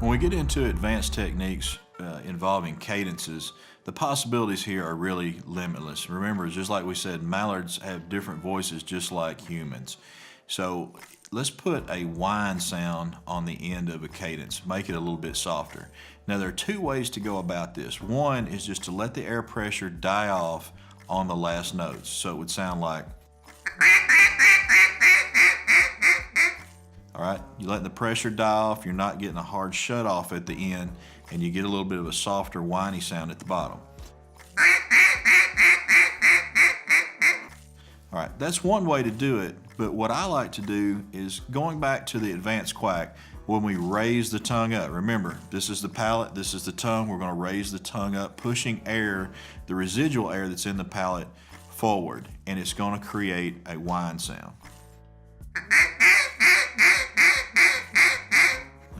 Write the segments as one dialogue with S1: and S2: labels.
S1: When we get into advanced techniques involving cadences, the possibilities here are really limitless. Remember, just like we said, mallards have different voices just like humans. So let's put a whine sound on the end of a cadence, make it a little bit softer. Now there are two ways to go about this. One is just to let the air pressure die off on the last notes. So it would sound like, all right, you let the pressure die off, you're not getting a hard shut off at the end, and you get a little bit of a softer whiny sound at the bottom. All right, that's one way to do it, but what I like to do is going back to the advanced quack, when we raise the tongue up. Remember, this is the palate, this is the tongue. We're going to raise the tongue up, pushing air, the residual air that's in the palate, forward, and it's going to create a whine sound.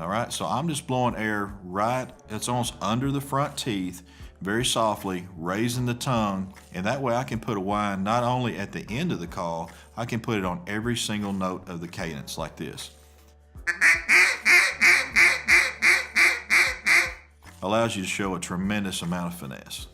S1: All right, so I'm just blowing air right, it's almost under the front teeth, very softly, raising the tongue, and that way I can put a whine not only at the end of the call, I can put it on every single note of the cadence like this. Allows you to show a tremendous amount of finesse.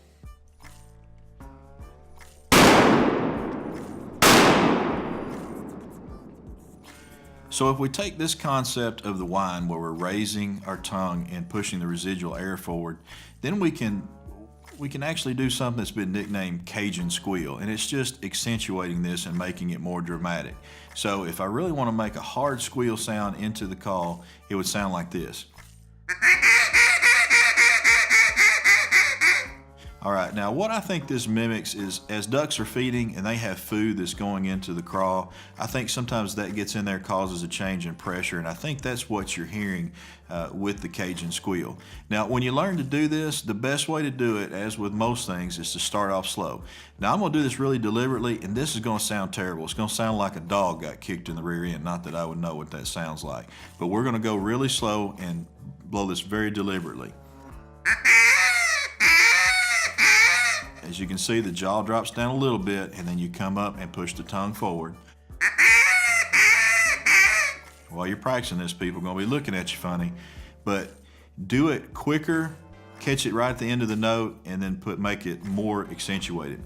S1: So if we take this concept of the whine where we're raising our tongue and pushing the residual air forward, then we can actually do something that's been nicknamed CAJUN squeal, and it's just accentuating this and making it more dramatic. So if I really want to make a hard squeal sound into the call, it would sound like this. All right, now what I think this mimics is as ducks are feeding and they have food that's going into the craw, I think sometimes that gets in there, causes a change in pressure, and I think that's what you're hearing with the CAJUN squeal. Now, when you learn to do this, the best way to do it, as with most things, is to start off slow. Now, I'm gonna do this really deliberately, and this is gonna sound terrible. It's gonna sound like a dog got kicked in the rear end, not that I would know what that sounds like. But we're gonna go really slow and blow this very deliberately. As you can see, the jaw drops down a little bit, and then you come up and push the tongue forward. While you're practicing this, people are going to be looking at you funny, but do it quicker, catch it right at the end of the note, and then make it more accentuated.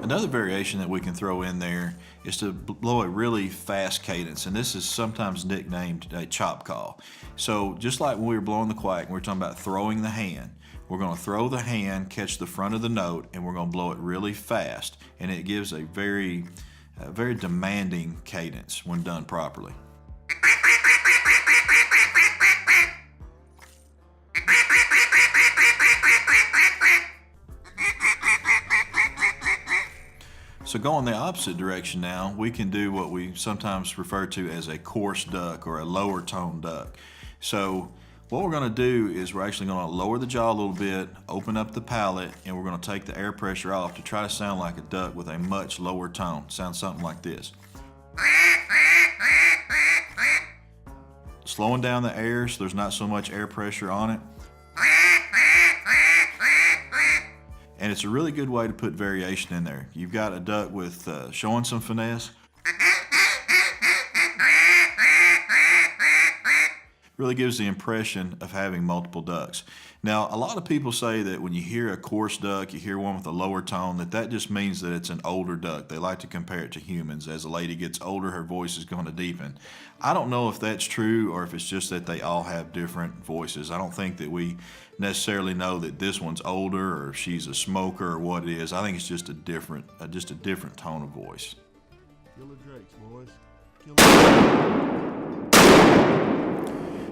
S1: Another variation that we can throw in there is to blow a really fast cadence, and this is sometimes nicknamed a chop call. So just like when we were blowing the quack, we were talking about throwing the hand. We're going to throw the hand, catch the front of the note, and we're going to blow it really fast, and it gives a very demanding cadence when done properly. So going the opposite direction now, we can do what we sometimes refer to as a coarse duck or a lower tone duck. So what we're going to do is we're actually going to lower the jaw a little bit, open up the palate, and we're going to take the air pressure off to try to sound like a duck with a much lower tone. Sound something like this. Slowing down the air so there's not so much air pressure on it. And it's a really good way to put variation in there. You've got a duck with showing some finesse. Really gives the impression of having multiple ducks. Now, a lot of people say that when you hear a coarse duck, you hear one with a lower tone, that just means that it's an older duck. They like to compare it to humans. As a lady gets older, her voice is going to deepen. I don't know if that's true or if it's just that they all have different voices. I don't think that we necessarily know that this one's older or if she's a smoker or what it is. I think it's just a different tone of voice.
S2: Kill the drakes, boys.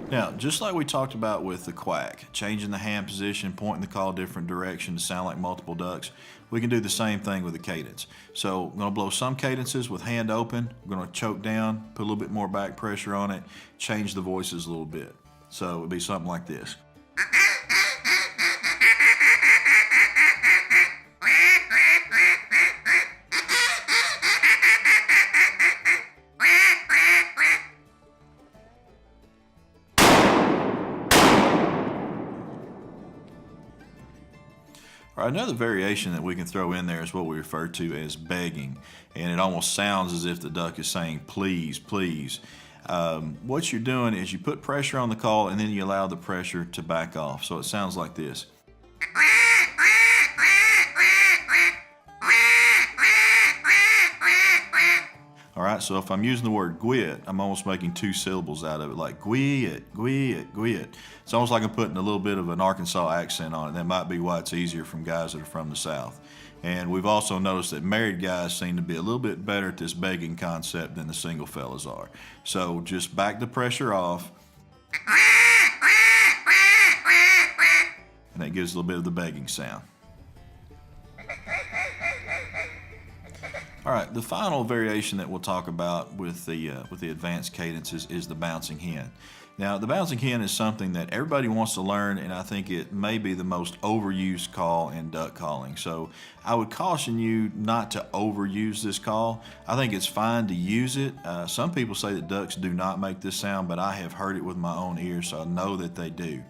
S1: Now, just like we talked about with the quack, changing the hand position, pointing the call different direction to sound like multiple ducks, we can do the same thing with the cadence. So I'm going to blow some cadences with hand open. We're going to choke down, put a little bit more back pressure on it, change the voices a little bit. So it would be something like this. All right, another variation that we can throw in there is what we refer to as begging, and it almost sounds as if the duck is saying, please, please. What you're doing is you put pressure on the call and then you allow the pressure to back off. So it sounds like this. All right, so if I'm using the word gwit, I'm almost making two syllables out of it, like gwit, gwit, gwit. It's almost like I'm putting a little bit of an Arkansas accent on it. That might be why it's easier from guys that are from the South. And we've also noticed that married guys seem to be a little bit better at this begging concept than the single fellas are. So just back the pressure off, and that gives a little bit of the begging sound. All right, the final variation that we'll talk about with the advanced cadences is the bouncing hen. Now, the bouncing hen is something that everybody wants to learn, and I think it may be the most overused call in duck calling. So I would caution you not to overuse this call. I think it's fine to use it. Some people say that ducks do not make this sound, but I have heard it with my own ears, so I know that they do.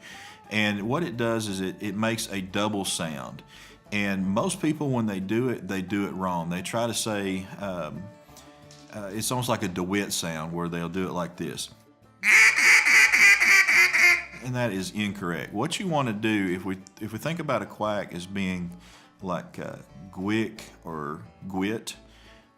S1: And what it does is it makes a double sound. And most people, when they do it wrong. They try to say, it's almost like a DeWitt sound where they'll do it like this. And that is incorrect. What you want to do, if we think about a quack as being like gwick or gwit,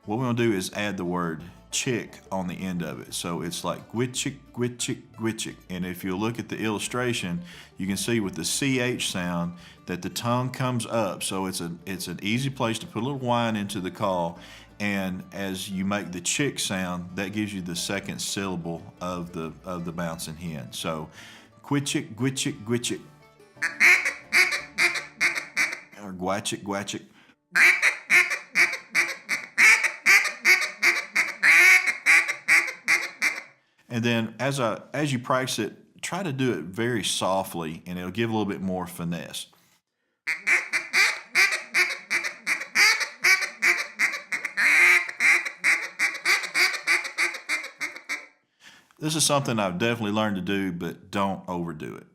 S1: what we want to do is add the word chick on the end of it. So it's like gwitchick, gwitchick, gwitchick. And if you look at the illustration, you can see with the CH sound that the tongue comes up. So it's an easy place to put a little whine into the call. And as you make the chick sound, that gives you the second syllable of the bouncing hen. So gwitchick, gwitchick, gwitchick. Or gwatchick, gwatchick. And then as you practice it, try to do it very softly, and it'll give a little bit more finesse. This is something I've definitely learned to do, but don't overdo it.